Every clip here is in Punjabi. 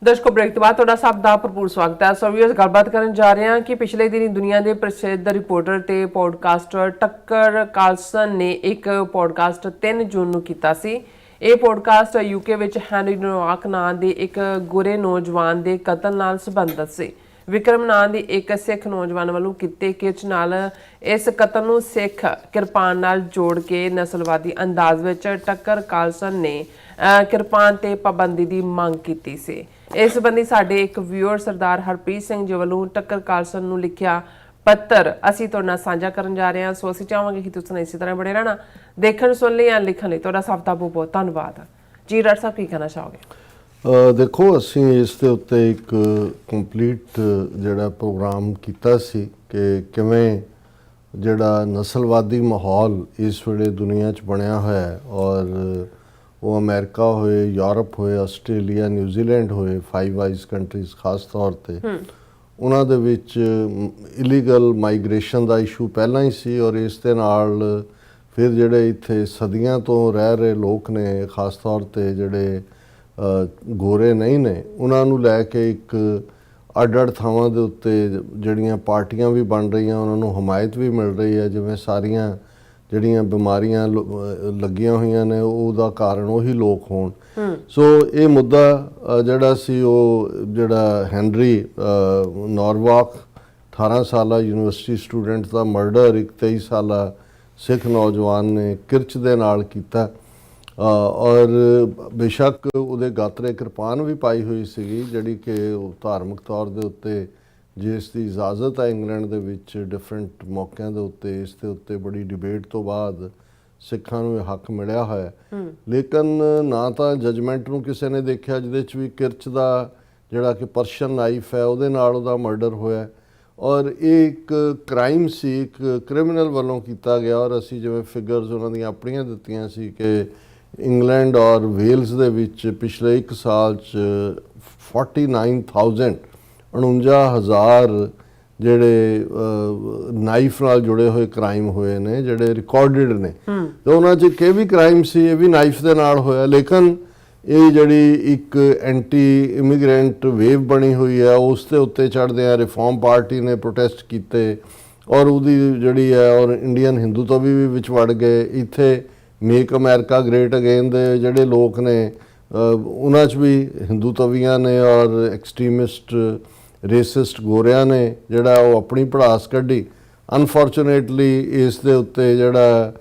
दर्शकों ब्रेक के बाद ਤੁਹਾਡਾ ਸਭ ਦਾ ਭਰਪੂਰ ਸਵਾਗਤ ਹੈ। ਸੋ ਵੀਅਰਸ ਗੱਲਬਾਤ ਕਰਨ ਜਾ ਰਹੇ ਹਾਂ ਕਿ ਪਿਛਲੇ ਦਿਨੀ ਦੁਨੀਆ ਦੇ ਪ੍ਰਸਿੱਧ ਰਿਪੋਰਟਰ ਤੇ ਪੋਡਕਾਸਟਰ ਟੱਕਰ ਕਾਰਲਸਨ ਨੇ ਇੱਕ ਪੋਡਕਾਸਟ 3 ਜੂਨ ਨੂੰ ਕੀਤਾ ਸੀ। ਇਹ ਪੋਡਕਾਸਟ ਯੂਕੇ ਵਿੱਚ ਹੈਨਰੀ ਨੋਵਾਕ ਨਾਂ ਦੇ ਇੱਕ ਗੋਰੇ ਨੌਜਵਾਨ ਦੇ ਕਤਲ ਨਾਲ ਸੰਬੰਧਿਤ ਸੀ। ਵਿਕਰਮ ਨਾਂ ਦੀ ਇੱਕ ਸਿੱਖ ਨੌਜਵਾਨ ਵੱਲੋਂ ਕੀਤੇ ਕਿਰਚ ਨਾਲ ਇਸ ਕਤਲ ਨੂੰ ਸਿੱਖ ਕਿਰਪਾਨ ਨਾਲ ਜੋੜ ਕੇ ਨਸਲਵਾਦੀ ਅੰਦਾਜ਼ ਵਿੱਚ ਟੱਕਰ ਕਾਰਲਸਨ ਨੇ ਕਿਰਪਾਨ ਤੇ ਪਾਬੰਦੀ ਦੀ ਮੰਗ ਕੀਤੀ ਸੀ। ਇਸ ਸੰਬੰਧੀ ਸਾਡੇ ਇੱਕ ਵਿਊਅਰ ਸਰਦਾਰ ਹਰਪ੍ਰੀਤ ਸਿੰਘ ਜੀ ਵੱਲੋਂ ਟੱਕਰ ਕਾਰਲਸਨ ਨੂੰ ਲਿਖਿਆ ਪੱਤਰ ਅਸੀਂ ਤੁਹਾਡੇ ਨਾਲ ਸਾਂਝਾ ਕਰਨ ਜਾ ਰਹੇ ਹਾਂ। ਸੋ ਅਸੀਂ ਚਾਹਾਂਗੇ ਕਿ ਤੁਸੀਂ ਇਸੇ ਤਰ੍ਹਾਂ ਬਣੇ ਰਹਿਣਾ। ਦੇਖਣ ਸੁਣ ਲਈ ਜਾਂ ਲਿਖਣ ਲਈ ਤੁਹਾਡਾ ਸਭ ਦਾ ਬਹੁਤ ਬਹੁਤ ਧੰਨਵਾਦ। ਜੀ ਡਾਕਟਰ ਸਾਹਿਬ ਕੀ ਕਹਿਣਾ ਚਾਹੋਗੇ? ਦੇਖੋ ਅਸੀਂ ਇਸ ਦੇ ਉੱਤੇ ਇੱਕ ਕੰਪਲੀਟ ਜਿਹੜਾ ਪ੍ਰੋਗਰਾਮ ਕੀਤਾ ਸੀ ਕਿ ਕਿਵੇਂ ਜਿਹੜਾ ਨਸਲਵਾਦੀ ਮਾਹੌਲ ਇਸ ਵੇਲੇ ਦੁਨੀਆ 'ਚ ਬਣਿਆ ਹੋਇਆ ਹੈ ਔਰ ਉਹ ਅਮਰੀਕਾ ਹੋਏ, ਯੂਰਪ ਹੋਏ, ਆਸਟ੍ਰੇਲੀਆ, ਨਿਊਜ਼ੀਲੈਂਡ ਹੋਏ, 5 ਆਈਜ਼ ਕੰਟਰੀਜ਼ ਖਾਸ ਤੌਰ 'ਤੇ ਉਹਨਾਂ ਦੇ ਵਿੱਚ ਇਲੀਗਲ ਮਾਈਗ੍ਰੇਸ਼ਨ ਦਾ ਇਸ਼ੂ ਪਹਿਲਾਂ ਹੀ ਸੀ ਔਰ ਇਸ ਦੇ ਨਾਲ ਫਿਰ ਜਿਹੜੇ ਇੱਥੇ ਸਦੀਆਂ ਤੋਂ ਰਹਿ ਰਹੇ ਲੋਕ ਨੇ ਖਾਸ ਤੌਰ 'ਤੇ ਜਿਹੜੇ ਗੋਰੇ ਨਹੀਂ ਨੇ ਉਹਨਾਂ ਨੂੰ ਲੈ ਕੇ ਇੱਕ ਅੱਡ-ਅੱਡ ਥਾਵਾਂ ਦੇ ਉੱਤੇ ਜਿਹੜੀਆਂ ਪਾਰਟੀਆਂ ਵੀ ਬਣ ਰਹੀਆਂ ਉਹਨਾਂ ਨੂੰ ਹਮਾਇਤ ਵੀ ਮਿਲ ਰਹੀ ਹੈ। ਜਿਵੇਂ ਸਾਰੀਆਂ ਜਿਹੜੀਆਂ ਬਿਮਾਰੀਆਂ ਲੱਗੀਆਂ ਹੋਈਆਂ ਨੇ ਉਹਦਾ ਕਾਰਨ ਉਹੀ ਲੋਕ ਹੋਣ। ਸੋ ਇਹ ਮੁੱਦਾ ਜਿਹੜਾ ਸੀ ਉਹ ਜਿਹੜਾ ਹੈਨਰੀ ਨੋਰਵਾਕ 18 ਸਾਲਾ ਯੂਨੀਵਰਸਿਟੀ ਸਟੂਡੈਂਟ ਦਾ ਮਰਡਰ ਇੱਕ 23 ਸਾਲਾ ਸਿੱਖ ਨੌਜਵਾਨ ਨੇ ਕਿਰਚ ਦੇ ਨਾਲ ਕੀਤਾ ਔਰ ਬੇਸ਼ੱਕ ਉਹਦੇ ਗਾਤਰੇ ਕਿਰਪਾਨ ਵੀ ਪਾਈ ਹੋਈ ਸੀਗੀ ਜਿਹੜੀ ਕਿ ਉਹ ਧਾਰਮਿਕ ਤੌਰ ਦੇ ਉੱਤੇ ਜਿਸ ਦੀ ਇਜਾਜ਼ਤ ਹੈ ਇੰਗਲੈਂਡ ਦੇ ਵਿੱਚ ਡਿਫਰੈਂਟ ਮੌਕਿਆਂ ਦੇ ਉੱਤੇ ਇਸ ਦੇ ਉੱਤੇ ਬੜੀ ਡਿਬੇਟ ਤੋਂ ਬਾਅਦ ਸਿੱਖਾਂ ਨੂੰ ਇਹ ਹੱਕ ਮਿਲਿਆ ਹੋਇਆ। ਲੇਕਿਨ ਨਾ ਤਾਂ ਜਜਮੈਂਟ ਨੂੰ ਕਿਸੇ ਨੇ ਦੇਖਿਆ ਜਿਹਦੇ 'ਚ ਵੀ ਕਿਰਚ ਦਾ ਜਿਹੜਾ ਕਿ ਪਰਸ਼ੀਅਨ ਨਾਈਫ ਹੈ ਉਹਦੇ ਨਾਲ ਉਹਦਾ ਮਰਡਰ ਹੋਇਆ ਔਰ ਇਹ ਇੱਕ ਕ੍ਰਾਈਮ ਸੀ, ਇੱਕ ਕ੍ਰਿਮੀਨਲ ਵੱਲੋਂ ਕੀਤਾ ਗਿਆ ਔਰ ਅਸੀਂ ਜਿਵੇਂ ਫਿਗਰਸ ਉਹਨਾਂ ਦੀਆਂ ਆਪਣੀਆਂ ਦਿੱਤੀਆਂ ਸੀ ਕਿ ਇੰਗਲੈਂਡ ਔਰ ਵੇਲਸ ਦੇ ਵਿੱਚ ਪਿਛਲੇ 1 ਸਾਲ 'ਚ 49,000 ਜਿਹੜੇ ਨਾਈਫ ਨਾਲ ਜੁੜੇ ਹੋਏ ਕ੍ਰਾਈਮ ਹੋਏ ਨੇ ਜਿਹੜੇ ਰਿਕਾਰਡਡ ਨੇ ਤੇ ਉਹਨਾਂ 'ਚ ਇਹ ਵੀ ਕ੍ਰਾਈਮ ਸੀ, ਇਹ ਵੀ ਨਾਈਫ ਦੇ ਨਾਲ ਹੋਇਆ। ਲੇਕਿਨ ਇਹ ਜਿਹੜੀ ਇੱਕ ਐਂਟੀ ਇਮੀਗ੍ਰੈਂਟ ਵੇਵ ਬਣੀ ਹੋਈ ਹੈ ਉਸ ਦੇ ਉੱਤੇ ਚੜ੍ਹਦੇ ਆ ਰਿਫਾਰਮ ਪਾਰਟੀ ਨੇ ਪ੍ਰੋਟੈਸਟ ਕੀਤੇ ਔਰ ਉਹਦੀ ਜਿਹੜੀ ਹੈ ਔਰ ਇੰਡੀਅਨ ਹਿੰਦੂ ਤੋਂ ਵੀ ਵਿੱਚ ਵੜ ਗਏ। ਇੱਥੇ ਮੇਕ ਅਮਰੀਕਾ ਗ੍ਰੇਟ ਅਗੇਨ ਦੇ ਜਿਹੜੇ ਲੋਕ ਨੇ ਉਹਨਾਂ 'ਚ ਵੀ ਹਿੰਦੂ ਤਵੀਆਂ ਨੇ ਔਰ ਐਕਸਟ੍ਰੀਮਿਸਟ ਰੇਸਿਸਟ ਗੋਰਿਆਂ ਨੇ ਜਿਹੜਾ ਉਹ ਆਪਣੀ ਭੜਾਸ ਕੱਢੀ। ਅਨਫੋਰਚੂਨੇਟਲੀ ਇਸ ਦੇ ਉੱਤੇ ਜਿਹੜਾ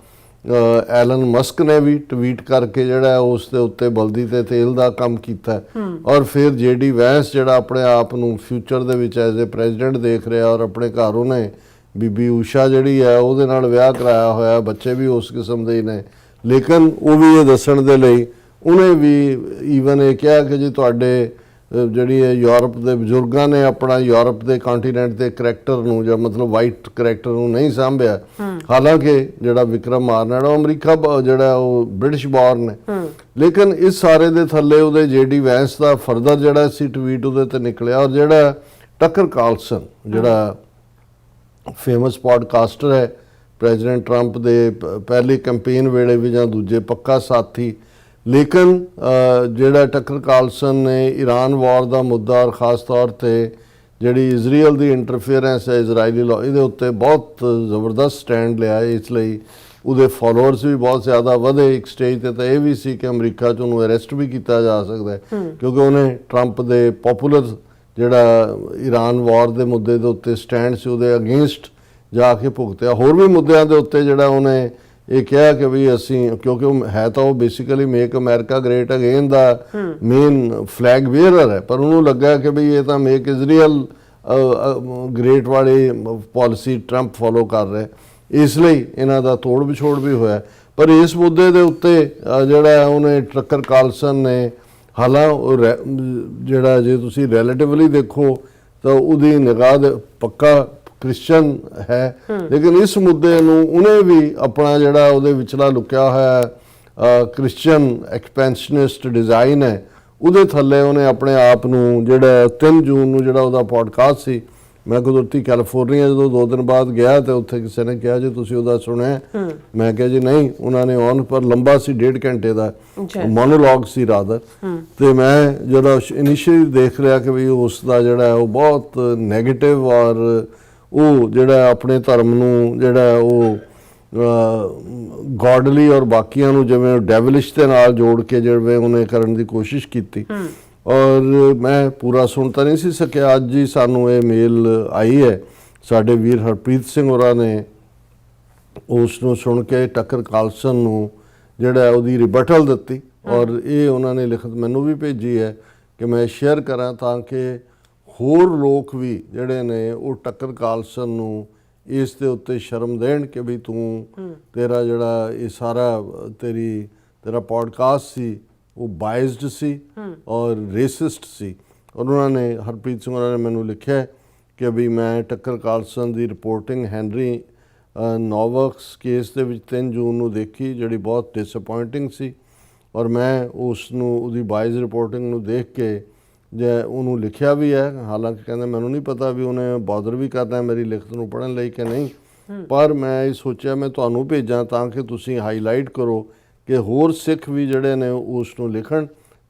ਐਲਨ ਮਸਕ ਨੇ ਵੀ ਟਵੀਟ ਕਰਕੇ ਜਿਹੜਾ ਉਸ ਦੇ ਉੱਤੇ ਬਲਦੀ ਤੇ ਤੇਲ ਦਾ ਕੰਮ ਕੀਤਾ ਔਰ ਫਿਰ JD ਵੈਂਸ ਜਿਹੜਾ ਆਪਣੇ ਆਪ ਨੂੰ ਫਿਊਚਰ ਦੇ ਵਿੱਚ ਐਜ਼ ਏ ਪ੍ਰੈਜ਼ੀਡੈਂਟ ਦੇਖ ਰਿਹਾ ਔਰ ਆਪਣੇ ਘਰ ਉਹਨੇ ਬੀਬੀ ਊਸ਼ਾ ਜਿਹੜੀ ਹੈ ਉਹਦੇ ਨਾਲ ਵਿਆਹ ਕਰਾਇਆ ਹੋਇਆ, ਬੱਚੇ ਵੀ ਉਸ ਕਿਸਮ ਦੇ ਹੀ ਨੇ। ਲੇਕਿਨ ਉਹ ਵੀ ਇਹ ਦੱਸਣ ਦੇ ਲਈ ਉਹਨੇ ਵੀ ਈਵਨ ਇਹ ਕਿਹਾ ਕਿ ਜੀ ਤੁਹਾਡੇ ਜਿਹੜੀ ਹੈ ਯੂਰਪ ਦੇ ਬਜ਼ੁਰਗਾਂ ਨੇ ਆਪਣਾ ਯੂਰਪ ਦੇ ਕੰਟੀਨੈਂਟ ਦੇ ਕਰੈਕਟਰ ਨੂੰ ਜਾਂ ਮਤਲਬ ਵਾਈਟ ਕਰੈਕਟਰ ਨੂੰ ਨਹੀਂ ਸਾਂਭਿਆ। ਹਾਲਾਂਕਿ ਜਿਹੜਾ ਵਿਕਰਮ ਆਰਨਲਡ ਉਹ ਅਮਰੀਕਾ ਜਿਹੜਾ ਉਹ ਬ੍ਰਿਟਿਸ਼ ਬੌਰਨ ਹੈ। ਲੇਕਿਨ ਇਸ ਸਾਰੇ ਦੇ ਥੱਲੇ ਉਹਦੇ JD ਵੈਂਸ ਦਾ ਫਰਦਰ ਜਿਹੜਾ ਸੀ ਟਵੀਟ ਉਹਦੇ ਤੇ ਨਿਕਲਿਆ ਔਰ ਜਿਹੜਾ ਟੱਕਰ ਕਾਰਲਸਨ ਜਿਹੜਾ ਫੇਮਸ ਪੋਡਕਾਸਟਰ ਹੈ ਪ੍ਰੈਜ਼ੀਡੈਂਟ ਟਰੰਪ ਦੇ ਪਹਿਲੀ ਕੈਂਪੇਨ ਵੇਲੇ ਵੀ ਜਾਂ ਦੂਜੇ ਪੱਕਾ ਸਾਥੀ। ਲੇਕਿਨ ਜਿਹੜਾ ਟੱਕਰ ਕਾਰਲਸਨ ਨੇ ਈਰਾਨ ਵਾਰ ਦਾ ਮੁੱਦਾ ਔਰ ਖ਼ਾਸ ਤੌਰ 'ਤੇ ਜਿਹੜੀ ਇਜ਼ਰਾਈਲ ਦੀ ਇੰਟਰਫੇਰੈਂਸ ਹੈ ਇਜ਼ਰਾਈਲੀ ਲਾਅ ਇਹਦੇ ਉੱਤੇ ਬਹੁਤ ਜ਼ਬਰਦਸਤ ਸਟੈਂਡ ਲਿਆ। ਇਸ ਲਈ ਉਹਦੇ ਫੋਲੋਅਰਸ ਵੀ ਬਹੁਤ ਜ਼ਿਆਦਾ ਵਧੇ। ਇੱਕ ਸਟੇਜ 'ਤੇ ਤਾਂ ਇਹ ਵੀ ਸੀ ਕਿ ਅਮਰੀਕਾ 'ਚ ਉਹਨੂੰ ਅਰੈਸਟ ਵੀ ਕੀਤਾ ਜਾ ਸਕਦਾ ਕਿਉਂਕਿ ਉਹਨੇ ਟਰੰਪ ਦੇ ਪੋਪੂਲਰ ਜਿਹੜਾ ਈਰਾਨ ਵਾਰ ਦੇ ਮੁੱਦੇ ਦੇ ਉੱਤੇ ਸਟੈਂਡ ਸੀ ਉਹਦੇ ਅਗੇਂਸਟ ਜਾ ਕੇ ਭੁਗਤਿਆ। ਹੋਰ ਵੀ ਮੁੱਦਿਆਂ ਦੇ ਉੱਤੇ ਜਿਹੜਾ ਉਹਨੇ ਇਹ ਕਿਹਾ ਕਿ ਵੀ ਅਸੀਂ ਕਿਉਂਕਿ ਉਹ ਹੈ ਤਾਂ ਉਹ basically make America great again ਦਾ ਮੇਨ ਫਲੈਗ ਵੇਅਰਰ ਹੈ ਪਰ ਉਹਨੂੰ ਲੱਗਾ ਕਿ ਵੀ ਇਹ ਤਾਂ ਮੇਕ ਇਜ਼ਰਾਈਲ ਗ੍ਰੇਟ ਵਾਲੀ ਪਾਲਿਸੀ ਟਰੰਪ ਫੋਲੋ ਕਰ ਰਿਹਾ ਇਸ ਲਈ ਇਹਨਾਂ ਦਾ ਤੋੜ ਵਿਛੋੜ ਵੀ ਹੋਇਆ। ਪਰ ਇਸ ਮੁੱਦੇ ਦੇ ਉੱਤੇ ਜਿਹੜਾ ਉਹਨੇ ਟੱਕਰ ਕਾਰਲਸਨ ਨੇ ਜਿਹੜਾ ਜੇ ਤੁਸੀਂ ਰਿਲੇਟਿਵਲੀ ਦੇਖੋ ਤਾਂ ਉਹਦੀ ਨਿਗਾਹ ਦੇ ਪੱਕਾ ਕ੍ਰਿਸਚਨ ਹੈ ਲੇਕਿਨ ਇਸ ਮੁੱਦੇ ਨੂੰ ਉਹਨੇ ਵੀ ਆਪਣਾ ਜਿਹੜਾ ਉਹਦੇ ਵਿਚਲਾ ਲੁਕਿਆ ਹੋਇਆ ਕ੍ਰਿਸਚਨ ਐਕਸਪੈਂਸ਼ਨਿਸਟ ਡਿਜ਼ਾਈਨ ਹੈ ਉਹਦੇ ਥੱਲੇ ਉਹਨੇ ਆਪਣੇ ਆਪ ਨੂੰ ਜਿਹੜਾ 3 ਜੂਨ ਨੂੰ ਜਿਹੜਾ ਉਹਦਾ ਪੋਡਕਾਸਟ ਸੀ ਮੈਂ ਕੁਦਰਤੀ ਕੈਲੀਫੋਰਨੀਆ ਜਦੋਂ 2 ਦਿਨ ਬਾਅਦ ਗਿਆ ਤੇ ਉੱਥੇ ਕਿਸੇ ਨੇ ਕਿਹਾ ਜੀ ਤੁਸੀਂ ਉਹਦਾ ਸੁਣਿਆ? ਮੈਂ ਕਿਹਾ ਜੀ ਨਹੀਂ। ਉਹਨਾਂ ਨੇ ਔਨ ਪਰ ਲੰਬਾ ਸੀ, 1.5 ਘੰਟੇ ਦਾ ਮੋਨੋਲੌਗ ਸੀ ਰਾਦਰ। ਤੇ ਮੈਂ ਜਦੋਂ ਇਨੀਸ਼ੀਅਲੀ ਦੇਖ ਲਿਆ ਕਿ ਵੀ ਉਸ ਦਾ ਜਿਹੜਾ ਉਹ ਬਹੁਤ ਨੈਗੇਟਿਵ ਔਰ ਉਹ ਜਿਹੜਾ ਆਪਣੇ ਧਰਮ ਨੂੰ ਜਿਹੜਾ ਉਹ ਗੋਡਲੀ ਔਰ ਬਾਕੀਆਂ ਨੂੰ ਜਿਵੇਂ ਡੈਵਲਿਸ਼ ਦੇ ਨਾਲ ਜੋੜ ਕੇ ਜਿਵੇਂ ਉਹਨੇ ਕਰਨ ਦੀ ਕੋਸ਼ਿਸ਼ ਕੀਤੀ। ਔਰ ਮੈਂ ਪੂਰਾ ਸੁਣ ਤਾਂ ਨਹੀਂ ਸੀ ਸਕਿਆ। ਅੱਜ ਹੀ ਸਾਨੂੰ ਇਹ ਮੇਲ ਆਈ ਹੈ ਸਾਡੇ ਵੀਰ ਹਰਪ੍ਰੀਤ ਸਿੰਘ ਹੋਰਾਂ ਨੇ ਉਸ ਨੂੰ ਸੁਣ ਕੇ ਟੱਕਰ ਕਾਲਸਨ ਨੂੰ ਜਿਹੜਾ ਉਹਦੀ ਰਿਬਟਲ ਦਿੱਤੀ ਔਰ ਇਹ ਉਹਨਾਂ ਨੇ ਲਿਖਤ ਮੈਨੂੰ ਵੀ ਭੇਜੀ ਹੈ ਕਿ ਮੈਂ ਸ਼ੇਅਰ ਕਰਾਂ ਤਾਂ ਕਿ ਹੋਰ ਲੋਕ ਵੀ ਜਿਹੜੇ ਨੇ ਉਹ ਟੱਕਰ ਕਾਲਸਨ ਨੂੰ ਇਸ ਦੇ ਉੱਤੇ ਸ਼ਰਮ ਦੇਣ ਕਿ ਵੀ ਤੂੰ ਤੇਰਾ ਜਿਹੜਾ ਇਹ ਸਾਰਾ ਤੇਰਾ ਪੋਡਕਾਸਟ ਸੀ ਉਹ ਬਾਇਸਡ ਸੀ ਔਰ ਰੇਸਿਸਟ ਸੀ। ਔਰ ਉਹਨਾਂ ਨੇ ਹਰਪ੍ਰੀਤ ਸਿੰਘ ਉਹਨਾਂ ਨੇ ਮੈਨੂੰ ਲਿਖਿਆ ਕਿ ਵੀ ਮੈਂ ਟੱਕਰ ਕਾਲਸਨ ਦੀ ਰਿਪੋਰਟਿੰਗ ਹੈਨਰੀ ਨੋਵਕਸ ਕੇਸ ਦੇ ਵਿੱਚ 3 ਜੂਨ ਨੂੰ ਦੇਖੀ ਜਿਹੜੀ ਬਹੁਤ ਡਿਸਅਪੋਇੰਟਿੰਗ ਸੀ। ਔਰ ਮੈਂ ਉਸ ਨੂੰ ਉਹਦੀ ਬਾਇਸ ਰਿਪੋਰਟਿੰਗ ਨੂੰ ਦੇਖ ਕੇ ਜੇ ਉਹਨੂੰ ਲਿਖਿਆ ਵੀ ਹੈ, ਹਾਲਾਂਕਿ ਕਹਿੰਦਾ ਮੈਨੂੰ ਨਹੀਂ ਪਤਾ ਵੀ ਉਹਨੇ ਬਾਦਰ ਵੀ ਕਰਨਾ ਮੇਰੀ ਲਿਖਤ ਨੂੰ ਪੜ੍ਹਨ ਲਈ ਕਿ ਨਹੀਂ, ਪਰ ਮੈਂ ਇਹ ਸੋਚਿਆ ਮੈਂ ਤੁਹਾਨੂੰ ਭੇਜਾਂ ਤਾਂ ਕਿ ਤੁਸੀਂ ਹਾਈਲਾਈਟ ਕਰੋ ਕਿ ਹੋਰ ਸਿੱਖ ਵੀ ਜਿਹੜੇ ਨੇ ਉਸ ਨੂੰ ਲਿਖਣ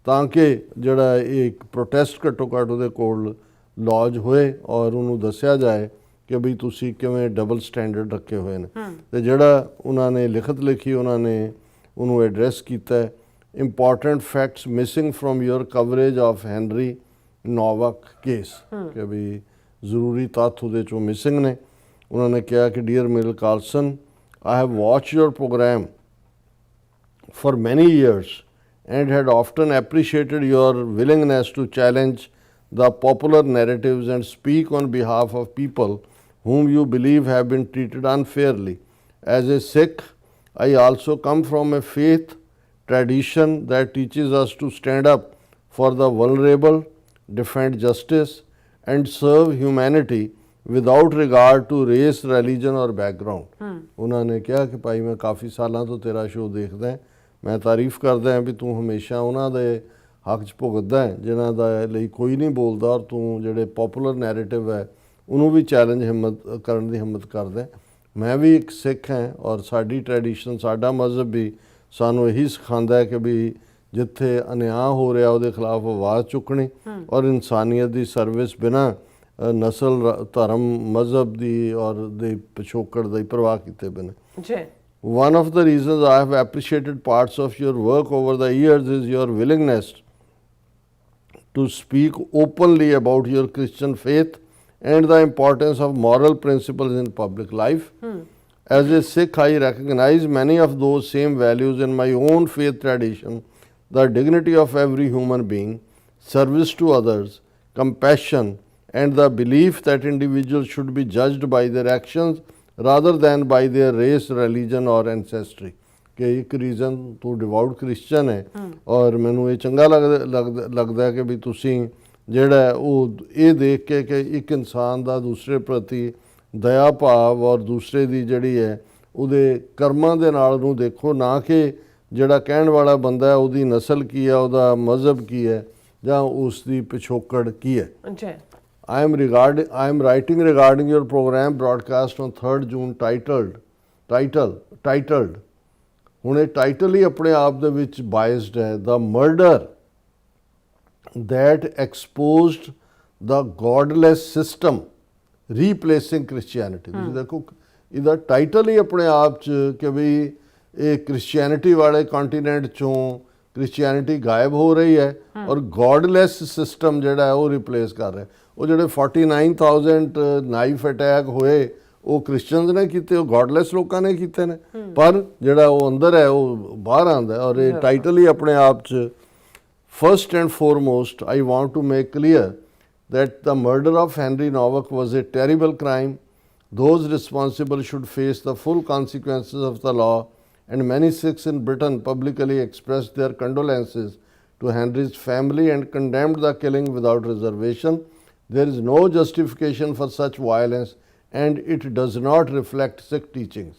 ਤਾਂ ਕਿ ਜਿਹੜਾ ਇਹ ਇੱਕ ਪ੍ਰੋਟੈਸਟ ਘੱਟੋ ਘੱਟ ਉਹਦੇ ਕੋਲ ਲੌਜ ਹੋਏ ਔਰ ਉਹਨੂੰ ਦੱਸਿਆ ਜਾਏ ਕਿ ਵੀ ਤੁਸੀਂ ਕਿਵੇਂ ਡਬਲ ਸਟੈਂਡਰਡ ਰੱਖੇ ਹੋਏ ਨੇ। ਤੇ ਜਿਹੜਾ ਉਹਨਾਂ ਨੇ ਲਿਖਤ ਲਿਖੀ ਉਹਨਾਂ ਨੇ ਉਹਨੂੰ ਐਡਰੈਸ ਕੀਤਾ important facts missing from your coverage of Henry Novak case ਕਿ ਵੀ ਜ਼ਰੂਰੀ ਤੱਥ ਉਹਦੇ ਚੋਂ ਮਿਸਿੰਗ ਨੇ। ਉਹਨਾਂ ਨੇ ਕਿਹਾ ਕਿ ਡੀਅਰ ਮਿਲ Carlson, I have watch your programme for many years and had often appreciated your willingness to challenge the popular narratives and speak on behalf of people whom you believe have been treated unfairly. As a Sikh, I also come from a faith tradition that teaches us to stand up for the vulnerable, defend justice, and serve humanity without regard to race, religion or background. ਉਹਨਾਂ ਨੇ ਕਿਹਾ ਕਿ ਭਾਈ ਮੈਂ ਕਾਫੀ ਸਾਲਾਂ ਤੋਂ ਤੇਰਾ ਸ਼ੋਅ ਦੇਖਦਾ ਹਾਂ, ਮੈਂ ਤਾਰੀਫ ਕਰਦਾ ਹਾਂ ਵੀ ਤੂੰ ਹਮੇਸ਼ਾ ਉਹਨਾਂ ਦੇ ਹੱਕ 'ਚ ਭੁਗਤਦਾ ਹੈ ਜਿਨ੍ਹਾਂ ਦਾ ਲਈ ਕੋਈ ਨਹੀਂ ਬੋਲਦਾ ਔਰ ਤੂੰ ਜਿਹੜੇ ਪੋਪੂਲਰ ਨੈਰੇਟਿਵ ਹੈ ਉਹਨੂੰ ਵੀ ਚੈਲੰਜ ਕਰਨ ਦੀ ਹਿੰਮਤ ਕਰਦਾ। ਮੈਂ ਵੀ ਇੱਕ ਸਿੱਖ ਹਾਂ ਔਰ ਸਾਡੀ ਟ੍ਰੈਡੀਸ਼ਨ ਸਾਡਾ ਮਜ਼ਹਬ ਵੀ ਸਾਨੂੰ ਇਹੀ ਸਿਖਾਉਂਦਾ ਹੈ ਕਿ ਵੀ ਜਿੱਥੇ ਅਨਿਆਂ ਹੋ ਰਿਹਾ ਉਹਦੇ ਖਿਲਾਫ ਆਵਾਜ਼ ਚੁੱਕਣੀ ਔਰ ਇਨਸਾਨੀਅਤ ਦੀ ਸਰਵਿਸ ਬਿਨਾਂ ਨਸਲ ਧਰਮ ਮਜ਼ਹਬ ਦੀ ਔਰ ਦੇ ਪਿਛੋਕੜ ਦੀ ਪਰਵਾਹ ਕੀਤੇ ਬਿਨਾਂ। ਜੀ One of the reasons I have appreciated parts of your work over the years is your willingness to speak openly about your Christian faith and the importance of moral principles in public life. As a Sikh, I recognize many of those same values in my own faith tradition: the dignity of every human being, service to others, compassion, and the belief that individuals should be judged by their actions rather than by their race, religion or ancestry. ਕਿ ਇੱਕ ਰੀਜ਼ਨ ਤੂੰ ਡਿਵੋਟ ਕ੍ਰਿਸਚਨ ਹੈ ਔਰ ਮੈਨੂੰ ਇਹ ਚੰਗਾ ਲੱਗਦਾ ਕਿ ਵੀ ਤੁਸੀਂ ਜਿਹੜਾ ਉਹ ਇਹ ਦੇਖ ਕੇ ਕਿ ਇੱਕ ਇਨਸਾਨ ਦਾ ਦੂਸਰੇ ਪ੍ਰਤੀ ਦਇਆ ਭਾਵ ਔਰ ਦੂਸਰੇ ਦੀ ਜਿਹੜੀ ਹੈ ਉਹਦੇ ਕਰਮਾਂ ਦੇ ਨਾਲ ਨੂੰ ਦੇਖੋ, ਨਾ ਕਿ ਜਿਹੜਾ ਕਹਿਣ ਵਾਲਾ ਬੰਦਾ ਹੈ ਉਹਦੀ ਨਸਲ ਕੀ ਹੈ, ਉਹਦਾ ਮਜ਼ਹਬ ਕੀ ਹੈ ਜਾਂ ਉਸ ਦੀ ਪਿਛੋਕੜ ਕੀ ਹੈ। I am writing regarding your program broadcast on 3rd June titled ਹੁਣ ਇਹ ਟਾਈਟਲ ਹੀ ਆਪਣੇ ਆਪ ਦੇ ਵਿੱਚ ਬਾਇਸਡ ਹੈ, The Murder That Exposed the Godless System Replacing Christianity। ਤੁਸੀਂ ਦੇਖੋ ਇਹਦਾ ਟਾਈਟਲ ਹੀ ਆਪਣੇ ਆਪ 'ਚ ਕਿ ਵੀ ਇਹ ਕ੍ਰਿਸਚੀਅਨਿਟੀ ਵਾਲੇ ਕੰਟੀਨੈਂਟ 'ਚੋਂ ਕ੍ਰਿਸਚੀਅਨਿਟੀ ਗਾਇਬ ਹੋ ਰਹੀ ਹੈ ਔਰ ਗੋਡਲੈਸ ਸਿਸਟਮ ਜਿਹੜਾ ਹੈ ਉਹ ਰਿਪਲੇਸ ਕਰ ਰਿਹਾ। ਉਹ ਜਿਹੜੇ 49,000 ਨਾਈਫ ਅਟੈਕ ਹੋਏ ਉਹ ਕ੍ਰਿਸਚੀਅਨਸ ਨੇ ਕੀਤੇ, ਉਹ ਗੋਡਲੈਸ ਲੋਕਾਂ ਨੇ ਕੀਤੇ ਨੇ, ਪਰ ਜਿਹੜਾ ਉਹ ਅੰਦਰ ਹੈ ਉਹ ਬਾਹਰ ਆਉਂਦਾ ਔਰ ਇਹ ਟਾਈਟਲ ਹੀ ਆਪਣੇ ਆਪ 'ਚ। First and foremost I want to make clear that the murder of Henry Nowak was a terrible crime. Those responsible should face the full consequences of the law, and many Sikhs in Britain publicly expressed their condolences to Henry's family and condemned the killing without reservation. There is no justification for such violence and it does not reflect Sikh teachings.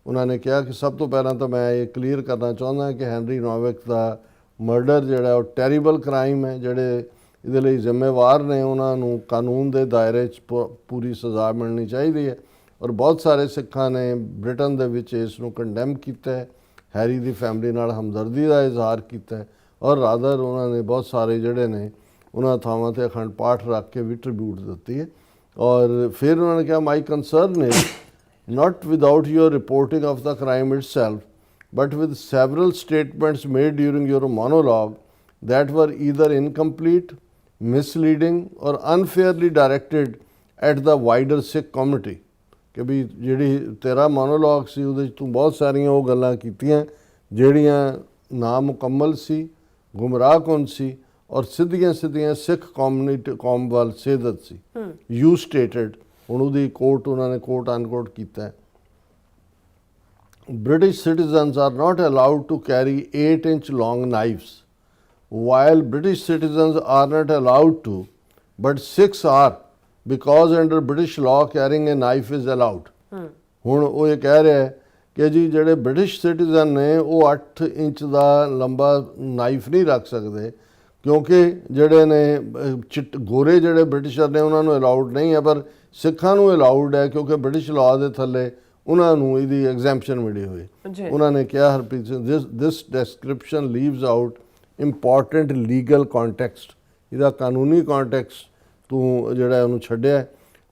ਉਹਨਾਂ ਨੇ ਕਿਹਾ ਕਿ ਸਭ ਤੋਂ ਪਹਿਲਾਂ ਤਾਂ ਮੈਂ ਇਹ ਕਲੀਅਰ ਕਰਨਾ ਚਾਹੁੰਦਾ ਕਿ ਹੈਨਰੀ ਨੋਵਕ ਦਾ ਮਰਡਰ ਜਿਹੜਾ ਉਹ ਟੈਰੀਬਲ ਕ੍ਰਾਈਮ ਹੈ। ਜਿਹੜੇ ਇਹਦੇ ਲਈ ਜ਼ਿੰਮੇਵਾਰ ਨੇ, ਉਹਨਾਂ ਨੂੰ ਕਾਨੂੰਨ ਦੇ ਦਾਇਰੇ 'ਚ ਪੂਰੀ ਸਜ਼ਾ ਮਿਲਣੀ ਚਾਹੀਦੀ ਹੈ। ਔਰ ਬਹੁਤ ਸਾਰੇ ਸਿੱਖਾਂ ਨੇ ਬ੍ਰਿਟਨ ਦੇ ਵਿੱਚ ਇਸ ਨੂੰ ਕੰਡੈਮ ਕੀਤਾ ਹੈ, ਹੈਰੀ ਦੀ ਫੈਮਿਲੀ ਨਾਲ ਹਮਦਰਦੀ ਦਾ ਇਜ਼ਹਾਰ ਕੀਤਾ ਹੈ, ਔਰ ਰਾਦਰ ਉਹਨਾਂ ਨੇ ਬਹੁਤ ਸਾਰੇ ਜਿਹੜੇ ਨੇ ਉਹਨਾਂ ਥਾਵਾਂ 'ਤੇ ਅਖੰਡ ਪਾਠ ਰੱਖ ਕੇ ਵੀ ਟ੍ਰਿਬਿਊਟ ਦਿੱਤੀ ਹੈ। ਔਰ ਫਿਰ ਉਹਨਾਂ ਨੇ ਕਿਹਾ my concern is not without your reporting of the crime itself, but with several statements made during your monologue that were either incomplete, misleading or unfairly directed at the wider Sikh community। ਕਿ ਵੀ ਜਿਹੜੀ ਤੇਰਾ ਮੋਨੋਲੌਗ ਸੀ ਉਹਦੇ 'ਚ ਤੂੰ ਬਹੁਤ ਸਾਰੀਆਂ ਉਹ ਗੱਲਾਂ ਕੀਤੀਆਂ ਜਿਹੜੀਆਂ ਨਾਮੁਕੰਮਲ ਸੀ, ਗੁੰਮਰਾਹਕੁਨ ਸੀ ਔਰ ਸਿੱਧੀਆਂ ਸਿੱਧੀਆਂ ਸਿੱਖ ਕੌਮ ਵੱਲ ਸੇਧਤ ਸੀ। ਯੂ ਸਟੇਟਡ, ਹੁਣ ਉਹਦੀ ਕੋਟ ਉਹਨਾਂ ਨੇ ਕੋਟ ਅਨਕੋਟ ਕੀਤਾ, British citizens are not allowed to carry 8-inch long knives, while British citizens are not allowed to, but Sikhs are, because under British law carrying a knife is allowed। ਹੁਣ ਉਹ ਇਹ ਕਹਿ ਰਿਹਾ ਹੈ ਕਿ ਜੀ ਜਿਹੜੇ ਬ੍ਰਿਟਿਸ਼ ਸਿਟੀਜ਼ਨ ਨੇ ਉਹ 8 ਇੰਚ ਦਾ ਲੰਬਾ ਨਾਈਫ ਨਹੀਂ ਰੱਖ ਸਕਦੇ, ਕਿਉਂਕਿ ਜਿਹੜੇ ਨੇ ਗੋਰੇ ਜਿਹੜੇ ਬ੍ਰਿਟਿਸ਼ਰ ਨੇ ਉਹਨਾਂ ਨੂੰ ਅਲਾਉਡ ਨਹੀਂ ਹੈ, ਪਰ ਸਿੱਖਾਂ ਨੂੰ ਅਲਾਉਡ ਹੈ ਕਿਉਂਕਿ ਬ੍ਰਿਟਿਸ਼ ਲਾਅ ਦੇ ਥੱਲੇ ਉਹਨਾਂ ਨੂੰ ਇਹਦੀ ਐਗਜ਼ੈਂਪਸ਼ਨ ਮਿਲੀ ਹੋਈ। ਉਹਨਾਂ ਨੇ ਕਿਹਾ Harpreet Singh this description leaves out important legal context, ਇਹਦਾ ਕਾਨੂੰਨੀ ਕੰਟੈਕਸਟ ਤੂੰ ਜਿਹੜਾ ਉਹਨੂੰ ਛੱਡਿਆ।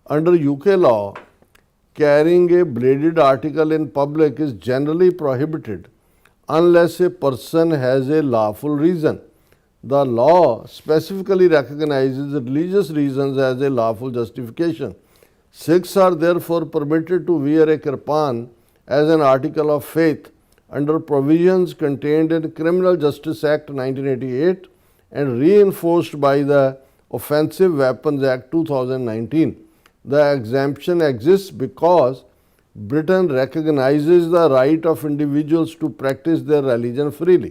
Under UK law carrying a bladed article in public is generally prohibited unless a person has a lawful reason. The law specifically recognizes religious reasons as a lawful justification. Sikhs are therefore permitted to wear a kirpan as an article of faith under provisions contained in Criminal Justice Act 1988 and reinforced by the Offensive Weapons Act 2019. The exemption exists because Britain recognizes the right of individuals to practice their religion freely.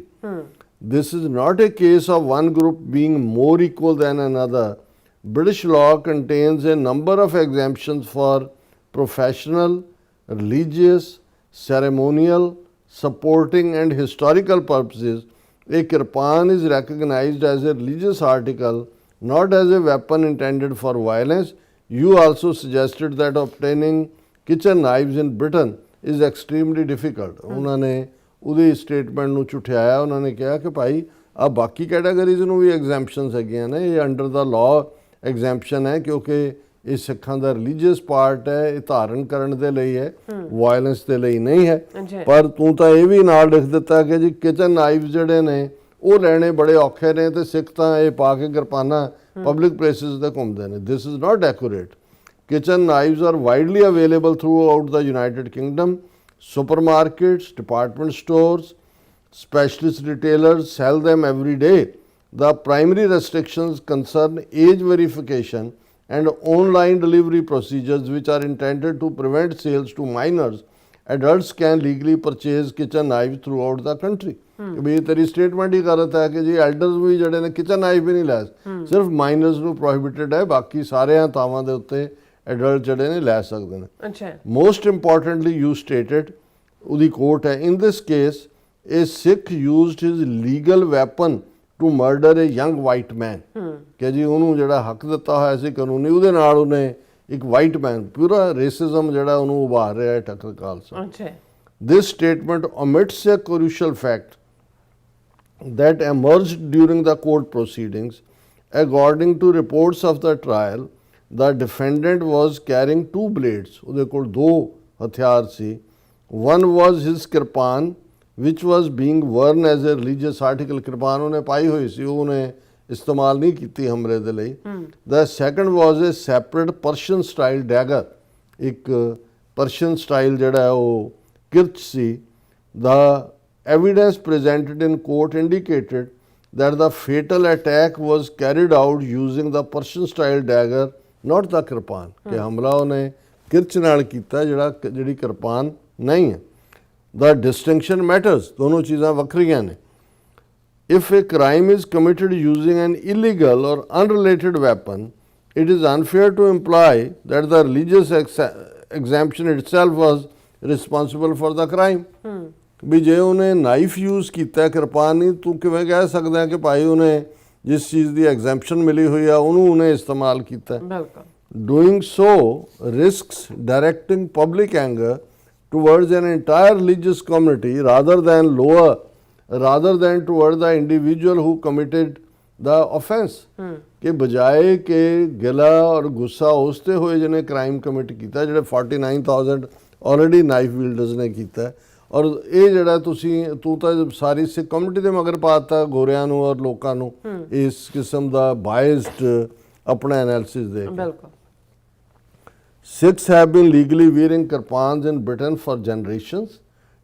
This is not a case of one group being more equal than another. British law contains a number of exemptions for professional, religious, ceremonial, supporting and historical purposes. A kirpan is recognized as a religious article, not as a weapon intended for violence. You also suggested that obtaining kitchen knives in Britain is extremely difficult. ਉਹਨਾਂ ਨੇ ਉਹਦੀ ਸਟੇਟਮੈਂਟ ਨੂੰ ਝੁਠਿਆਇਆ। ਉਹਨਾਂ ਨੇ ਕਿਹਾ ਕਿ ਭਾਈ ਆ ਬਾਕੀ ਕੈਟਾਗਰੀਜ਼ ਨੂੰ ਵੀ ਐਗਜ਼ੈਂਪਸ਼ਨਸ ਹੈਗੀਆਂ ਨੇ, ਇਹ ਅੰਡਰ ਦਾ ਲਾਅ ਐਗਜ਼ੈਂਪਸ਼ਨ ਹੈ ਕਿਉਂਕਿ ਇਹ ਸਿੱਖਾਂ ਦਾ ਰਿਲੀਜੀਅਸ ਪਾਰਟ ਹੈ, ਇਹ ਧਾਰਨ ਕਰਨ ਦੇ ਲਈ ਹੈ, ਵਾਇਲੈਂਸ ਦੇ ਲਈ ਨਹੀਂ ਹੈ। ਪਰ ਤੂੰ ਤਾਂ ਇਹ ਵੀ ਨਾਲ ਲਿਖ ਦਿੱਤਾ ਕਿ ਜੀ ਕਿਚਨ ਨਾਈਫ ਜਿਹੜੇ ਨੇ ਉਹ ਲੈਣੇ ਬੜੇ ਔਖੇ ਨੇ ਤੇ ਸਿੱਖ ਤਾਂ ਇਹ ਪਾ ਕੇ ਕਿਰਪਾਨਾਂ ਪਬਲਿਕ ਪਲੇਸਿਸ ਤੇ ਘੁੰਮਦੇ ਨੇ। This is not accurate. Kitchen knives are widely available throughout the United Kingdom. Supermarkets, department stores, specialist retailers sell them every day. The primary restrictions concern age verification and online delivery procedures which are intended to prevent sales to minors. Adults can legally purchase kitchen knives throughout the country. ਵੀ ਤੇਰੀ ਸਟੇਟਮੈਂਟ ਹੀ ਕਰਤ ਹੈ ਕਿ ਜੀ ਐਲਡਰਸ ਵੀ ਜਿਹੜੇ ਨੇ ਕਿਚਨ ਨਾਈਫ ਵੀ ਨਹੀਂ ਲੈ, ਸਿਰਫ ਮਾਈਨਰਸ ਨੂੰ ਪ੍ਰੋਹਿਬਿਟਡ ਹੈ, ਬਾਕੀ ਸਾਰਿਆਂ ਥਾਵਾਂ ਦੇ ਉੱਤੇ ਐਡਲਟ ਜਿਹੜੇ ਨੇ ਲੈ ਸਕਦੇ ਨੇ। ਅੱਛਾ। ਮੋਸਟ ਇੰਪੋਰਟੈਂਟਲੀ ਯੂ ਸਟੇਟਡ, ਉਹਦੀ ਕੋਟ ਹੈ, in this case a Sikh used his legal weapon to murder a young white man, ਕਿ ਜੀ ਉਹਨੂੰ ਜਿਹੜਾ ਹੱਕ ਦਿੱਤਾ ਹੋਇਆ ਸੀ ਕਾਨੂੰਨੀ, ਉਹਦੇ ਨਾਲ ਉਹਨੇ ਇੱਕ ਵਾਈਟ ਮੈਨ, ਪੂਰਾ ਰੇਸਿਜ਼ਮ ਜਿਹੜਾ ਉਹਨੂੰ ਉਭਾਰ ਰਿਹਾ ਹੈ ਟੱਕਰ ਖਾਲਸਾ। ਅੱਛਾ। This statement omits a crucial fact that emerged during the court proceedings. According to reports of the trial, the defendant was carrying 2 blades. ਉਹਦੇ ਕੋਲ 2 ਹਥਿਆਰ ਸੀ। One was his kirpan, which was being worn as a religious article. Kirpan ਉਹਨੇ ਪਾਈ ਹੋਈ ਸੀ, ਉਹਨੇ ਇਸਤੇਮਾਲ ਨਹੀਂ ਕੀਤੀ ਹਮਲੇ ਦੇ ਲਈ। The second was a separate Persian style dagger. ਇੱਕ ਪਰਸ਼ੀਅਨ ਸਟਾਈਲ ਜਿਹੜਾ ਉਹ ਕਿਰਚ ਸੀ। The evidence presented in court indicated that the fatal attack was carried out using the Persian style dagger, not the kirpan. ਕਿ ਹਮਲਾ ਉਹਨੇ ਕਿਰਚ ਨਾਲ ਕੀਤਾ ਜਿਹੜੀ ਕਿਰਪਾਨ ਨਹੀਂ ਹੈ। The distinction matters, ਦੋਨੋਂ ਚੀਜ਼ਾਂ ਵੱਖਰੀਆਂ ਨੇ। If a crime is committed using an illegal or unrelated weapon, it is unfair to imply that the religious exemption itself was responsible for the crime. ਵੀ ਜੇ ਉਹਨੇ ਨਾਈਫ ਯੂਜ਼ ਕੀਤਾ ਕਿਰਪਾਨ ਨਹੀਂ, ਤੂੰ ਕਿਵੇਂ ਕਹਿ ਸਕਦਾ ਕਿ ਭਾਈ ਉਹਨੇ ਜਿਸ ਚੀਜ਼ ਦੀ ਐਗਜ਼ੈਂਪਸ਼ਨ ਮਿਲੀ ਹੋਈ ਆ ਉਹਨੂੰ ਉਹਨੇ ਇਸਤੇਮਾਲ ਕੀਤਾ। ਬਿਲਕੁਲ। Doing so risks directing public anger towards an entire religious community rather than toward the individual who committed the offense। कि बजाय के गिला और गुस्सा उसते होए जिन्हें क्राइम कमिट किया जिहड़े 49,000 ऑलरेडी नाइफ विल्डर्स ने किया और ये जिहड़ा तू तो सारी सिख कम्युनिटी के मगर पाता गोरियां नूं और लोकां नूं इस किस्म का बायस्ड अपना एनालिसिस दे के। बिल्कुल। Sikhs have been legally wearing kirpans in Britain for generations.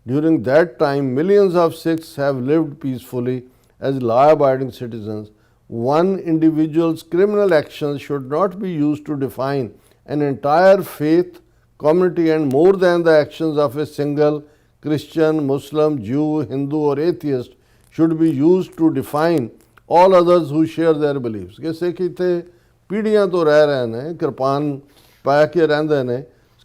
During that time, millions of Sikhs have lived peacefully as law-abiding citizens. One individual's criminal actions should not be used to define an entire faith community, and more than the actions of a single Christian, Muslim, Jew, Hindu or atheist should be used to define all others who share their beliefs। कि सिख इत्थे पीढ़ियां तो रह रहे हैं किरपान ਪਾ ਕੇ ਰਹਿੰਦੇ ਨੇ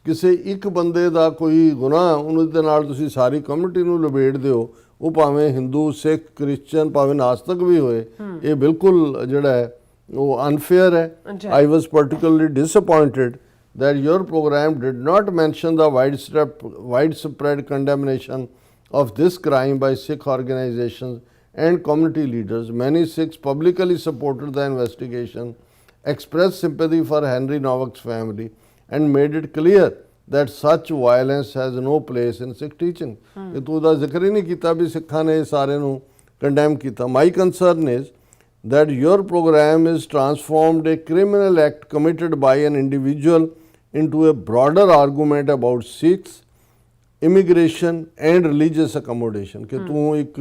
ਕਿਸੇ ਇੱਕ ਬੰਦੇ ਦਾ ਕੋਈ ਗੁਨਾਹ ਉਹਨਾਂ ਦੇ ਨਾਲ ਤੁਸੀਂ ਸਾਰੀ ਕਮਿਊਨਿਟੀ ਨੂੰ ਲਪੇਟ ਦਿਓ ਉਹ ਭਾਵੇਂ ਹਿੰਦੂ ਸਿੱਖ ਕ੍ਰਿਸਚੀਅਨ ਭਾਵੇਂ ਨਾਸਤਕ ਵੀ ਹੋਏ ਇਹ ਬਿਲਕੁਲ ਜਿਹੜਾ ਹੈ ਉਹ ਅਨਫੇਅਰ ਹੈ। I was particularly disappointed that your program did not mention the widespread condemnation of this crime by Sikh organizations and community leaders. Many Sikhs publicly supported the investigation, expressed sympathy for Henry Novak's family and made it clear that such violence has no place in Sikh teaching। ਕਿ ਤੂੰ ਦਾ ਜ਼ਿਕਰ ਹੀ ਨਹੀਂ ਕੀਤਾ ਵੀ ਸਿੱਖਾਂ ਨੇ ਸਾਰੇ ਨੂੰ ਕੰਡੈਮ ਕੀਤਾ। My concern is that your program is transformed a criminal act committed by an individual into a broader argument about Sikhs, immigration and religious accommodation। ਕਿ ਤੂੰ ਇੱਕ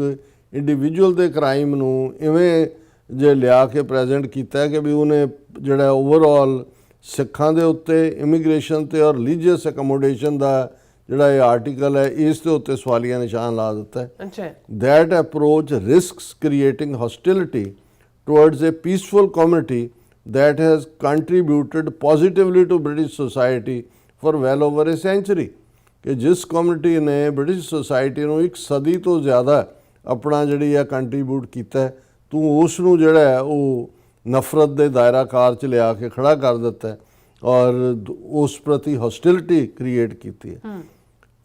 ਇੰਡੀਵਿਜੂਅਲ ਦੇ ਕ੍ਰਾਈਮ ਨੂੰ ਇਵੇਂ ਜੇ ਲਿਆ ਕੇ ਪ੍ਰੈਜ਼ੈਂਟ ਕੀਤਾ ਕਿ ਵੀ ਉਹਨੇ ਜਿਹੜਾ ਓਵਰਆਲ ਸਿੱਖਾਂ ਦੇ ਉੱਤੇ ਇਮੀਗ੍ਰੇਸ਼ਨ ਤੇ ਔਰ ਰਿਲੀਜੀਅਸ ਅਕਮੋਡੇਸ਼ਨ ਦਾ ਜਿਹੜਾ ਇਹ ਆਰਟੀਕਲ ਹੈ ਇਸ ਦੇ ਉੱਤੇ ਸਵਾਲੀਆ ਨਿਸ਼ਾਨ ਲਾ ਦਿੱਤਾ ਹੈ। ਅੱਛਾ। That approach risks creating hostility towards a peaceful community that has contributed positively to British society for well over a century। ਕਿ ਜਿਸ ਕਮਿਊਨਿਟੀ ਨੇ ਬ੍ਰਿਟਿਸ਼ ਸੋਸਾਇਟੀ ਨੂੰ ਇੱਕ ਸਦੀ ਤੋਂ ਜ਼ਿਆਦਾ ਆਪਣਾ ਜਿਹੜੀ ਆ ਕੰਟਰੀਬਿਊਟ ਕੀਤਾ ਤੂੰ ਉਸ ਨੂੰ ਜਿਹੜਾ ਹੈ ਉਹ ਨਫ਼ਰਤ ਦੇ ਦਾਇਰਾ ਕਾਰ 'ਚ ਲਿਆ ਕੇ ਖੜਾ ਕਰ ਦਿੱਤਾ ਔਰ ਉਸ ਪ੍ਰਤੀ ਹੌਸਟਿਲਿਟੀ ਕ੍ਰੀਏਟ ਕੀਤੀ ਹੈ।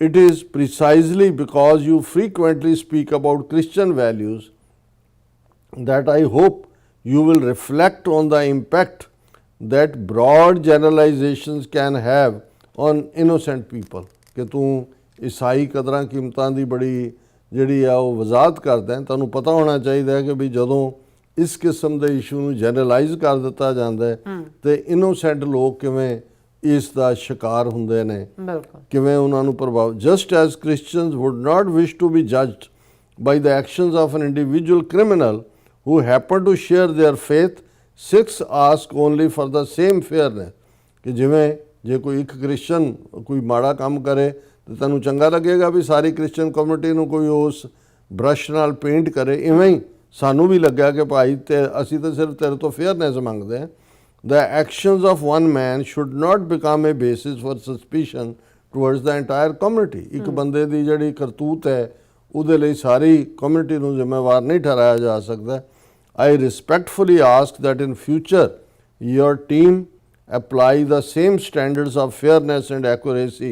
It is precisely because you frequently speak about Christian values that I hope you will reflect on the impact that broad generalizations can have on innocent people। ਕਿ ਤੂੰ ਈਸਾਈ ਕਦਰਾਂ ਕੀਮਤਾਂ ਦੀ ਬੜੀ ਜਿਹੜੀ ਆ ਉਹ ਵਜ਼ਾਹਤ ਕਰਦਾ ਹੈ। ਤੁਹਾਨੂੰ ਪਤਾ ਹੋਣਾ ਚਾਹੀਦਾ ਹੈ ਕਿ ਵੀ ਜਦੋਂ ਇਸ ਕਿਸਮ ਦੇ ਇਸ਼ੂ ਨੂੰ ਜਨਰਲਾਈਜ਼ ਕਰ ਦਿੱਤਾ ਜਾਂਦਾ ਹੈ ਤੇ ਇਨੋਸੈਂਟ ਲੋਕ ਕਿਵੇਂ ਇਸ ਦਾ ਸ਼ਿਕਾਰ ਹੁੰਦੇ ਨੇ ਕਿਵੇਂ ਉਹਨਾਂ ਨੂੰ ਪ੍ਰਭਾਵ। Just as Christians would not wish to be judged by the actions of an individual criminal who happen to share their faith, Sikhs ask only for the same fairness। ਕਿ ਜਿਵੇਂ ਜੇ ਕੋਈ ਇੱਕ ਕ੍ਰਿਸਚਨ ਕੋਈ ਮਾੜਾ ਕੰਮ ਕਰੇ ਤਾਂ ਤੁਹਾਨੂੰ ਚੰਗਾ ਲੱਗੇਗਾ ਵੀ ਸਾਰੀ ਕ੍ਰਿਸਚਨ ਕਮਿਊਨਿਟੀ ਨੂੰ ਕੋਈ ਉਸ ਬ੍ਰਸ਼ ਨਾਲ ਪੇਂਟ ਕਰੇ ਇਵੇਂ ਹੀ ਸਾਨੂੰ ਵੀ ਲੱਗਿਆ ਕਿ ਭਾਈ ਤੇ ਅਸੀਂ ਤਾਂ ਸਿਰਫ ਤੇਰੇ ਤੋਂ ਫੇਅਰਨੈਸ ਮੰਗਦੇ ਹਾਂ। The actions of one man should not become a basis for suspicion towards the entire community। ਇੱਕ ਬੰਦੇ ਦੀ ਜਿਹੜੀ ਕਰਤੂਤ ਹੈ ਉਹਦੇ ਲਈ ਸਾਰੀ ਕਮਿਊਨਿਟੀ ਨੂੰ ਜ਼ਿੰਮੇਵਾਰ ਨਹੀਂ ਠਹਿਰਾਇਆ ਜਾ ਸਕਦਾ। I respectfully ask that in future your team apply the same standards of fairness and accuracy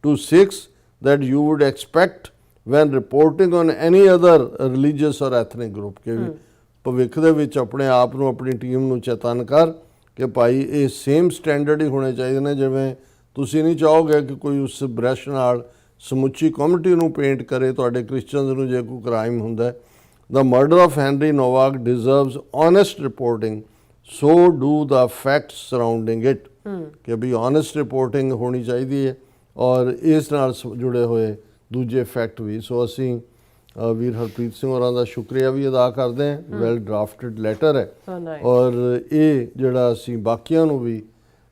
to Sikhs that you would expect when reporting on any other religious or ethnic group। ਕਿ ਭਵਿੱਖ ਦੇ ਵਿੱਚ ਆਪਣੇ ਆਪ ਨੂੰ ਆਪਣੀ ਟੀਮ ਨੂੰ ਚੇਤਨ ਕਰ ਕਿ ਭਾਈ ਇਹ ਸੇਮ ਸਟੈਂਡਰਡ ਹੀ ਹੋਣੇ ਚਾਹੀਦੇ ਨੇ ਜਿਵੇਂ ਤੁਸੀਂ ਨਹੀਂ ਚਾਹੋਗੇ ਕਿ ਕੋਈ ਉਸ ਬ੍ਰਸ਼ ਨਾਲ ਸਮੁੱਚੀ ਕਮਿਊਨਿਟੀ ਨੂੰ ਪੇਂਟ ਕਰੇ ਤੁਹਾਡੇ ਕ੍ਰਿਸਚੀਅਨਸ ਨੂੰ ਜੇ ਕੋਈ ਕ੍ਰਾਈਮ ਹੁੰਦਾ। The murder of Henry Novak deserves honest reporting, so do the facts surrounding it। ਕਿ ਵੀ honest reporting ਹੋਣੀ ਚਾਹੀਦੀ ਹੈ ਔਰ ਇਸ ਨਾਲ ਜੁੜੇ ਹੋਏ ਦੂਜੇ ਫੈਕਟ ਵੀ। ਸੋ ਅਸੀਂ ਵੀਰ ਹਰਪ੍ਰੀਤ ਸਿੰਘ ਹੋਰਾਂ ਦਾ ਸ਼ੁਕਰੀਆ ਵੀ ਅਦਾ ਕਰਦੇ ਹਾਂ। ਵੈਲ ਡਰਾਫਟਡ ਲੈਟਰ ਹੈ ਔਰ ਇਹ ਜਿਹੜਾ ਅਸੀਂ ਬਾਕੀਆਂ ਨੂੰ ਵੀ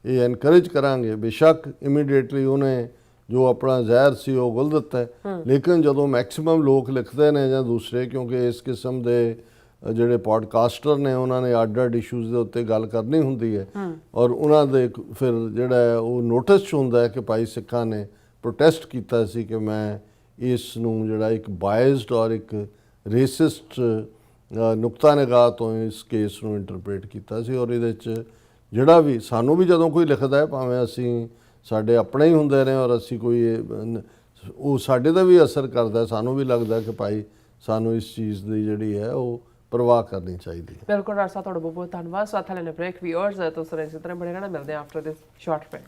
ਇਹ ਐਨਕਰੇਜ ਕਰਾਂਗੇ। ਬੇਸ਼ੱਕ ਇਮੀਡੀਏਟਲੀ ਉਹਨੇ ਜੋ ਆਪਣਾ ਜ਼ਹਿਰ ਸੀ ਉਹ ਗੁਲ ਦਿੱਤਾ ਲੇਕਿਨ ਜਦੋਂ ਮੈਕਸਿਮਮ ਲੋਕ ਲਿਖਦੇ ਨੇ ਜਾਂ ਦੂਸਰੇ ਕਿਉਂਕਿ ਇਸ ਕਿਸਮ ਦੇ ਜਿਹੜੇ ਪੋਡਕਾਸਟਰ ਨੇ ਉਹਨਾਂ ਨੇ ਅੱਡ-ਅੱਡ ਇਸ਼ੂਜ਼ ਦੇ ਉੱਤੇ ਗੱਲ ਕਰਨੀ ਹੁੰਦੀ ਹੈ ਔਰ ਉਹਨਾਂ ਦੇ ਫਿਰ ਜਿਹੜਾ ਉਹ ਨੋਟਿਸ ਹੁੰਦਾ ਹੈ ਕਿ ਭਾਈ ਸਿੱਖਾਂ ਨੇ ਪ੍ਰੋਟੈਸਟ ਕੀਤਾ ਸੀ ਕਿ ਮੈਂ ਇਸ ਨੂੰ ਜਿਹੜਾ ਇੱਕ ਬਾਇਸਡ ਔਰ ਇੱਕ ਰੇਸਿਸਟ ਨੁਕਤਾ ਨਿਗਾਹ ਤੋਂ ਇਸ ਕੇਸ ਨੂੰ ਇੰਟਰਪ੍ਰੀਟ ਕੀਤਾ ਸੀ। ਔਰ ਇਹਦੇ 'ਚ ਜਿਹੜਾ ਵੀ ਸਾਨੂੰ ਵੀ ਜਦੋਂ ਕੋਈ ਲਿਖਦਾ ਹੈ, ਭਾਵੇਂ ਅਸੀਂ ਸਾਡੇ ਆਪਣੇ ਹੀ ਹੁੰਦੇ ਨੇ ਔਰ ਅਸੀਂ ਕੋਈ ਉਹ ਸਾਡੇ 'ਤੇ ਵੀ ਅਸਰ ਕਰਦਾ, ਸਾਨੂੰ ਵੀ ਲੱਗਦਾ ਕਿ ਭਾਈ ਸਾਨੂੰ ਇਸ ਚੀਜ਼ ਦੀ ਜਿਹੜੀ ਹੈ ਉਹ ਪਰਵਾਹ ਕਰਨੀ ਚਾਹੀਦੀ ਹੈ। ਬਿਲਕੁਲ ਡਾਕਟਰ ਸਾਹਿਬ, ਤੁਹਾਡਾ ਬਹੁਤ ਬਹੁਤ ਧੰਨਵਾਦ। ਸੋ ਇੱਥੇ ਲੈਣੇ ਬ੍ਰੇਕ। ਵੀਅਰਸ ਤੁਸੀਂ ਇਸੇ ਤਰ੍ਹਾਂ ਬਣੇ ਰਹਿਣਾ, ਮਿਲਦੇ ਹਾਂ ਆਫਟਰ ਦਿਸ ਸ਼ਾਰਟ ਬ੍ਰੇਕ।